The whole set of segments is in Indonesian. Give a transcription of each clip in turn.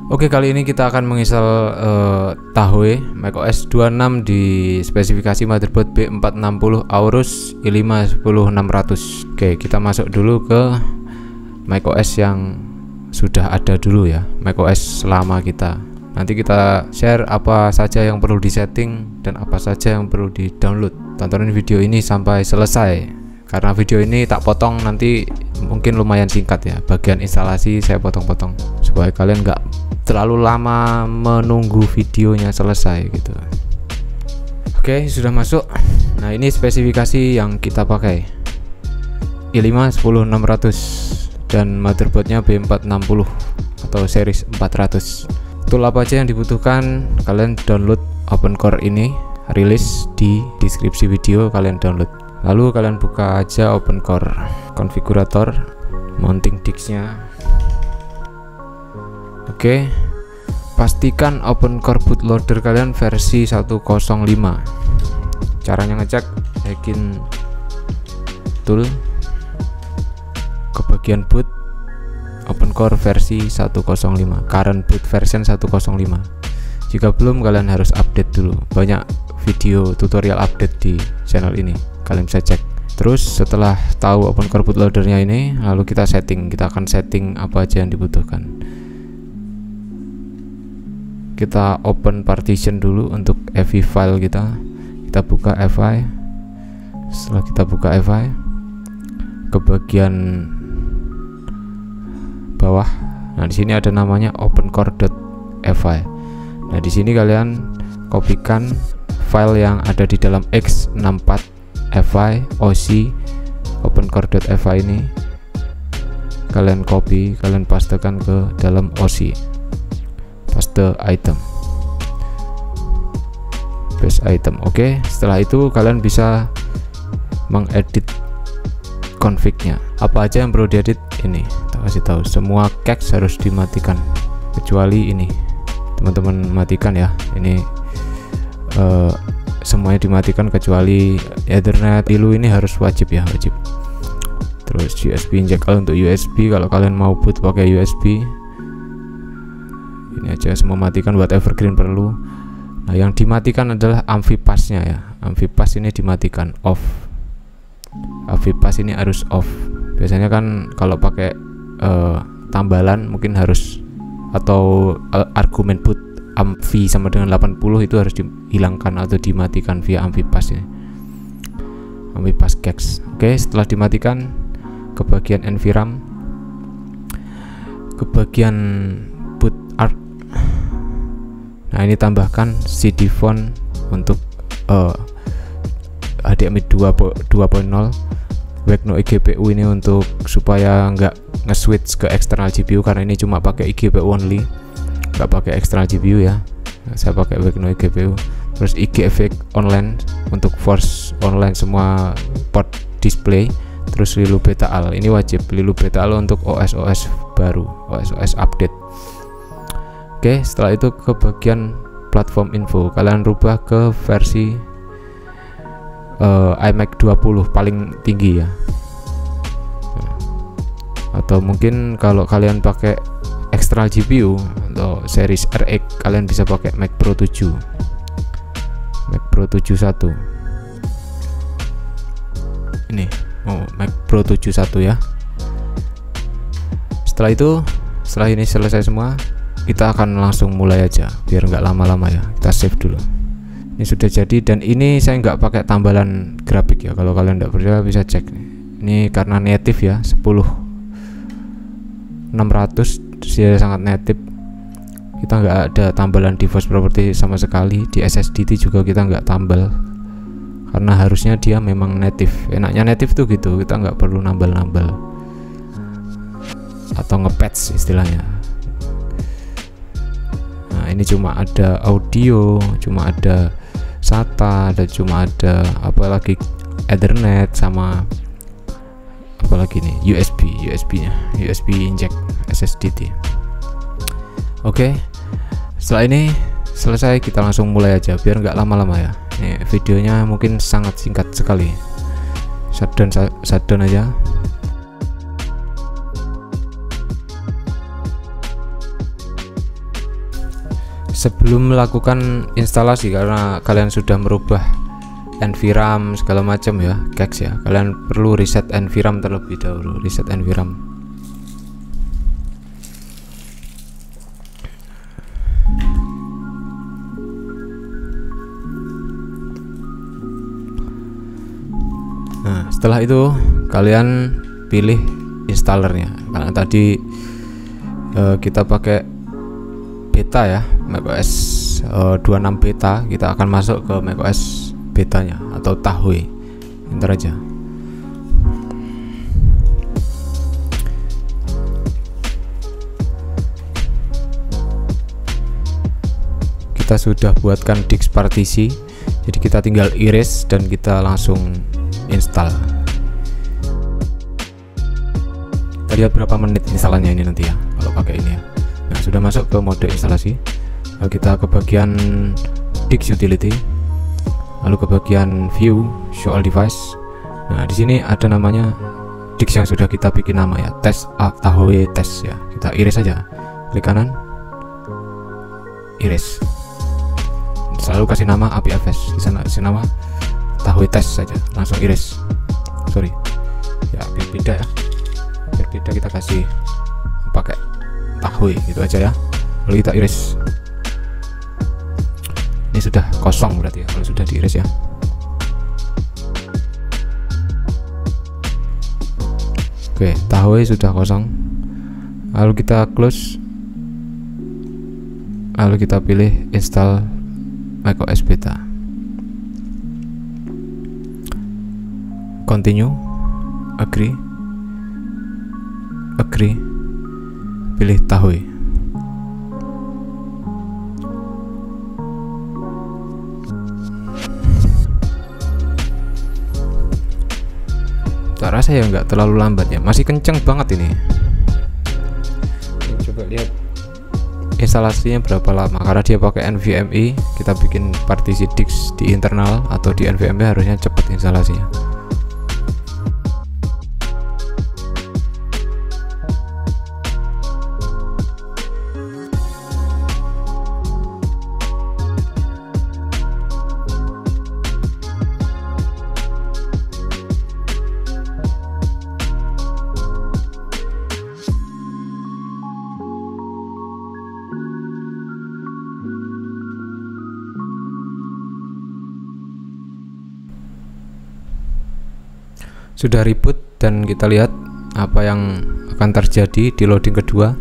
Oke, kali ini kita akan menginstal Tahoe macOS 26 di spesifikasi motherboard B460 Aorus i5 10600. Oke, kita masuk dulu ke macOS yang sudah ada dulu ya, macOS lama kita. Nanti kita share apa saja yang perlu disetting dan apa saja yang perlu di-download. Tontonin video ini sampai selesai, karena video ini tak potong, nanti mungkin lumayan singkat ya. Bagian instalasi saya potong-potong supaya kalian nggak terlalu lama menunggu videonya selesai gitu. Oke, sudah masuk. Nah, ini spesifikasi yang kita pakai, i5 10600 dan motherboardnya B460 atau series 400. Tool apa aja yang dibutuhkan? Kalian download OpenCore ini, rilis di deskripsi video, kalian download. Lalu kalian buka aja OpenCore konfigurator, mounting disknya. Oke, pastikan OpenCore bootloader kalian versi 105. Caranya ngecek, bikin tool ke bagian boot, OpenCore versi 105, current boot version 105. Jika belum, kalian harus update dulu. Banyak video tutorial update di channel ini, kalian bisa cek. Terus setelah tahu OpenCore bootloadernya ini, lalu kita akan setting apa aja yang dibutuhkan. Kita open partition dulu untuk FI file kita buka FI. Setelah kita buka FI, ke bagian bawah, nah di sini ada namanya opencore.fi. Nah, di sini kalian kopikan file yang ada di dalam x64 fi oc opencore.fi ini, kalian copy, kalian pastekan ke dalam oc, paste item, paste item. Oke, setelah itu kalian bisa mengedit config-nya. Apa aja yang perlu diedit? Ini kita kasih tahu, semua cache harus dimatikan kecuali ini. Teman-teman matikan ya, ini semuanya dimatikan kecuali Ethernet. Pilu ini harus wajib ya, wajib. Terus USB inject untuk USB, kalau kalian mau boot pakai USB ini aja semua matikan. Buat evergreen perlu. Nah, yang dimatikan adalah AmfiPass-nya ya. AmfiPass ini dimatikan, off. AmfiPass ini harus off. Biasanya kan kalau pakai tambalan mungkin harus, atau argumen boot amfi sama dengan 80 itu harus dihilangkan atau dimatikan via AmfiPass ini. AmfiPass cache. Oke, setelah dimatikan, ke bagian NVRAM, ke bagian boot art. Nah, ini tambahkan CD font untuk HDMI 2.0, Wekno eGPU ini untuk supaya nggak nge-switch ke eksternal GPU, karena ini cuma pakai eGPU only, nggak pakai eksternal GPU ya. Nah, saya pakai Wekno eGPU. Terus IG Effect online untuk force online semua port display. Terus Lilu Beta Al ini wajib, Lilu Beta Al untuk OS baru, OS update. Oke, setelah itu ke bagian platform info, kalian rubah ke versi iMac 20 paling tinggi ya. Atau mungkin kalau kalian pakai external GPU atau series RX, kalian bisa pakai Mac Pro 7, Mac Pro 71 ini, Mac Pro 71 ya. Setelah ini selesai semua, kita akan langsung mulai aja biar nggak lama-lama ya. Kita save dulu. Ini sudah jadi, dan ini saya nggak pakai tambalan grafik ya. Kalau kalian nggak percaya bisa cek. Ini karena native ya, 10600 dia sangat native. Kita nggak ada tambalan device property sama sekali. Di SSD juga kita nggak tambal, karena harusnya dia memang native. Enaknya native tuh gitu, kita nggak perlu nambal-nambal atau nge-patch istilahnya. Nah, ini cuma ada audio, cuma ada SATA, dan cuma ada apalagi Ethernet, sama apalagi nih USB-nya, USB inject SSD. Oke, setelah ini selesai, kita langsung mulai aja biar nggak lama-lama ya. Ini videonya mungkin sangat singkat sekali. Shutdown aja. sebelum melakukan instalasi, karena kalian sudah merubah NVRAM segala macam ya, guys ya, kalian perlu reset NVRAM terlebih dahulu, reset NVRAM. Nah, setelah itu kalian pilih installernya. Karena tadi kita pakai beta ya, macOS 26 beta, kita akan masuk ke macOS betanya atau Tahoe. Bentar aja. Kita sudah buatkan disk partisi, jadi kita tinggal erase dan kita langsung install. Kita lihat berapa menit instalannya ini nanti ya kalau pakai ini ya. Nah, sudah masuk ke mode instalasi. Lalu kita ke bagian disk utility, lalu ke bagian view show all device. Nah, di sini ada namanya disk yang sudah kita bikin nama ya, test Tahoe test ya. Kita erase saja, klik kanan, erase. Selalu kasih nama APFS, di sana kasih nama Tahoe test saja, langsung erase. Sorry ya, biar beda ya, biar beda kita kasih pakai Tahoe gitu aja ya. Lalu kita erase. Ini sudah kosong berarti ya kalau sudah di erase ya. Oke, Tahoe sudah kosong. Lalu kita close, lalu kita pilih install macOS beta. Continue, agree, pilih Tahoe. Tak rasa ya nggak terlalu lambat ya, masih kenceng banget ini. Coba lihat instalasinya berapa lama, karena dia pakai NVMe. Kita bikin partisi disk di internal atau di NVMe, harusnya cepat instalasinya. Sudah reboot dan kita lihat apa yang akan terjadi di loading kedua.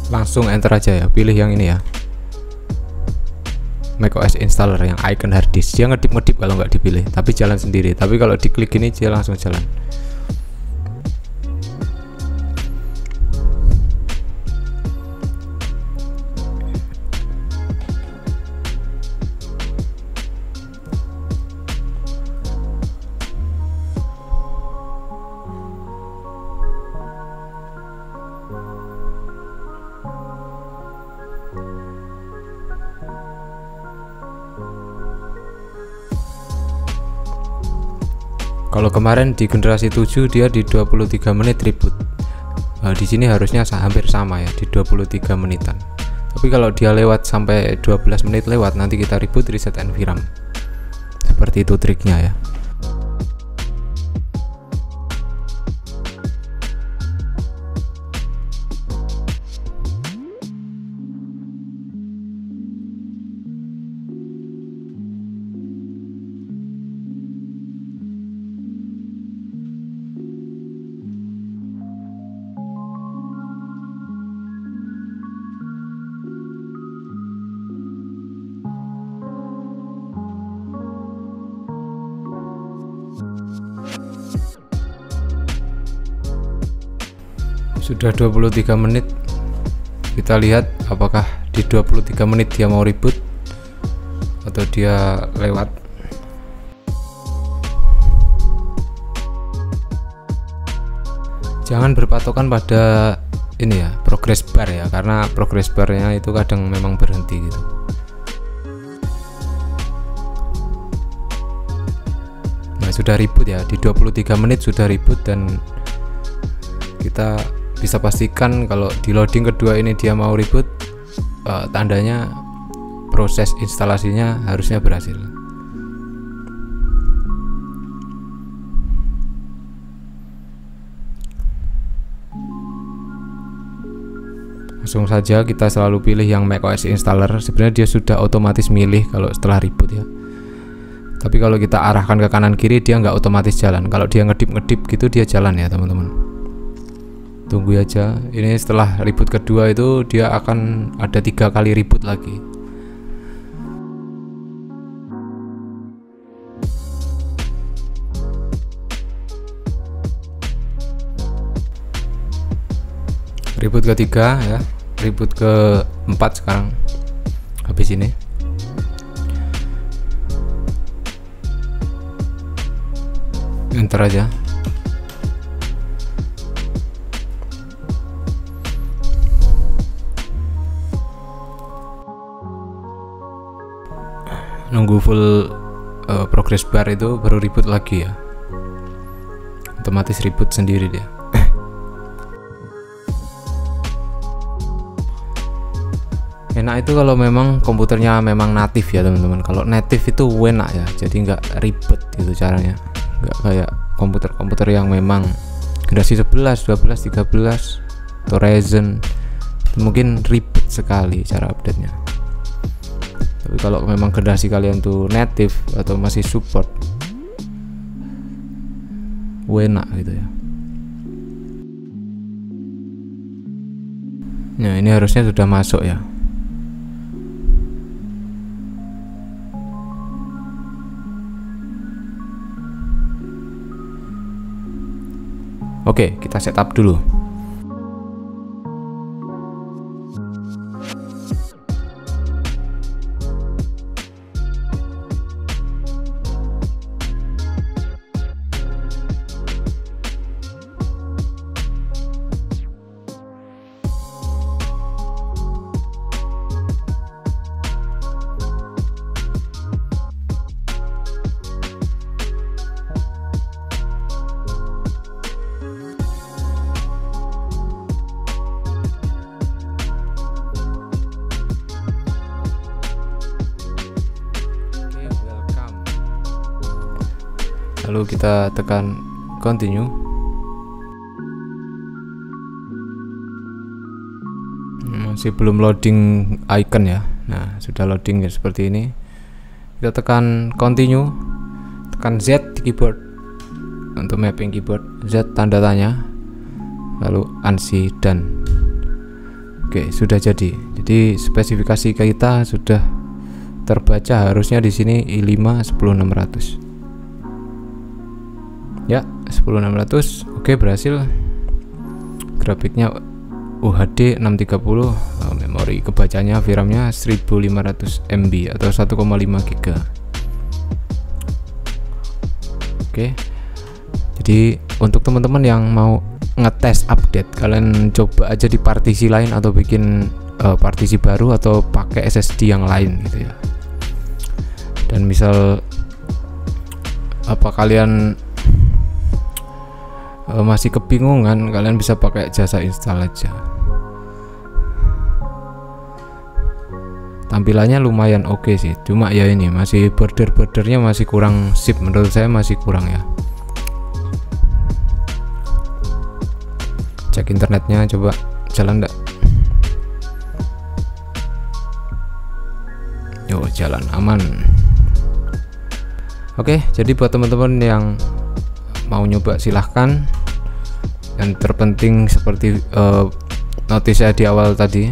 Langsung enter aja ya, pilih yang ini ya, macOS installer yang icon hard disk. Dia ngedip kalau nggak dipilih, tapi jalan sendiri. Tapi kalau diklik ini dia langsung jalan. Kalau kemarin di generasi 7 dia di 23 menit reboot. Di sini harusnya hampir sama ya, di 23 menitan. Tapi kalau dia lewat sampai 12 menit lewat, nanti kita reboot, reset NVRAM. Seperti itu triknya ya. Sudah 23 menit. Kita lihat apakah di 23 menit dia mau reboot atau dia lewat. Jangan berpatokan pada ini ya, progress bar ya, karena progress barnya itu kadang memang berhenti gitu. Nah, sudah reboot ya, di 23 menit sudah reboot, dan kita bisa pastikan kalau di loading kedua ini dia mau reboot, tandanya proses instalasinya harusnya berhasil. Langsung saja kita selalu pilih yang macOS installer. Sebenarnya dia sudah otomatis milih kalau setelah reboot ya, tapi kalau kita arahkan ke kanan kiri dia nggak otomatis jalan. Kalau dia ngedip gitu dia jalan ya teman-teman. Tunggu aja, ini setelah reboot kedua itu dia akan ada 3 kali reboot lagi. Reboot ketiga ya, reboot keempat sekarang habis ini. Enter aja. Nunggu full progress bar itu baru reboot lagi ya, otomatis reboot sendiri dia. Enak itu kalau memang komputernya memang natif ya teman-teman. Kalau natif itu enak ya, jadi nggak ribet gitu caranya, nggak kayak komputer-komputer yang memang generasi 11, 12, 13 atau Ryzen, mungkin ribet sekali cara update-nya. Tapi kalau memang generasi kalian tuh native atau masih support, enak gitu ya. Nah, ini harusnya sudah masuk ya. Oke, kita setup dulu. Lalu kita tekan continue. Masih belum loading icon ya. Nah, sudah loading ya seperti ini. Kita tekan continue, tekan Z di keyboard untuk mapping keyboard, Z tanda tanya, lalu ANSI done. Oke, sudah jadi. Jadi spesifikasi kita sudah terbaca, harusnya di sini i5 10600. Ya, 10600. Oke, berhasil. Grafiknya UHD 630, memori kebacanya VRAM-nya 1500 MB atau 1,5 GB. Oke. Jadi untuk teman-teman yang mau ngetes update, kalian coba aja di partisi lain atau bikin partisi baru atau pakai SSD yang lain gitu ya. Dan misal apa kalian masih kebingungan, kalian bisa pakai jasa install aja. Tampilannya lumayan oke sih, cuma ya ini masih bordernya masih kurang sip, menurut saya masih kurang ya. Cek internetnya, coba jalan enggak? Yo, jalan aman. Oke, jadi buat teman-teman yang mau nyoba silahkan. Yang terpenting seperti notis saya di awal tadi,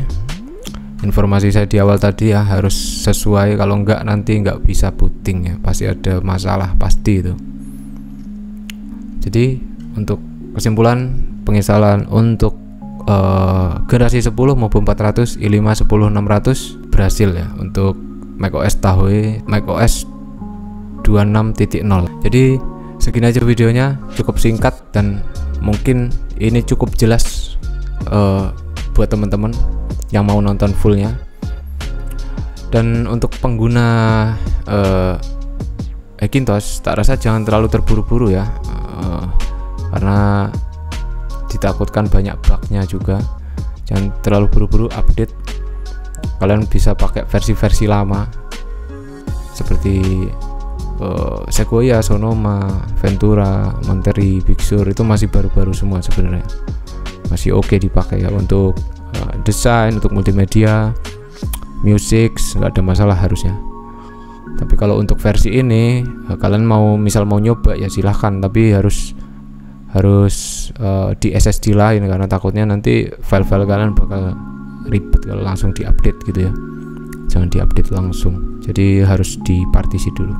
informasi saya di awal tadi ya, harus sesuai. Kalau enggak nanti nggak bisa booting ya, pasti ada masalah pasti itu. Jadi untuk kesimpulan, penginstalan untuk generasi 10 maupun 400 i5 10600 berhasil ya untuk macOS Tahoe, macOS 26.0. Jadi segini aja videonya, cukup singkat dan mungkin ini cukup jelas buat teman-teman yang mau nonton fullnya. Dan untuk pengguna Hackintosh, tak rasa jangan terlalu terburu-buru ya, karena ditakutkan banyak bugnya juga. Jangan terlalu buru-buru update. Kalian bisa pakai versi-versi lama seperti Sequoia, Sonoma, Ventura, Monterey, Big Sur, itu masih baru-baru semua sebenarnya, masih oke dipakai ya untuk desain, untuk multimedia, music, nggak ada masalah harusnya. Tapi kalau untuk versi ini kalian mau nyoba ya silahkan, tapi harus di SSD lain, karena takutnya nanti file-file kalian bakal ribet kalau langsung diupdate gitu ya. Jangan diupdate langsung, jadi harus dipartisi dulu.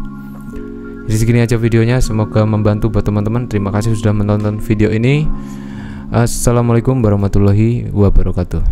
Jadi segini aja videonya, semoga membantu buat teman-teman. Terima kasih sudah menonton video ini. Assalamualaikum warahmatullahi wabarakatuh.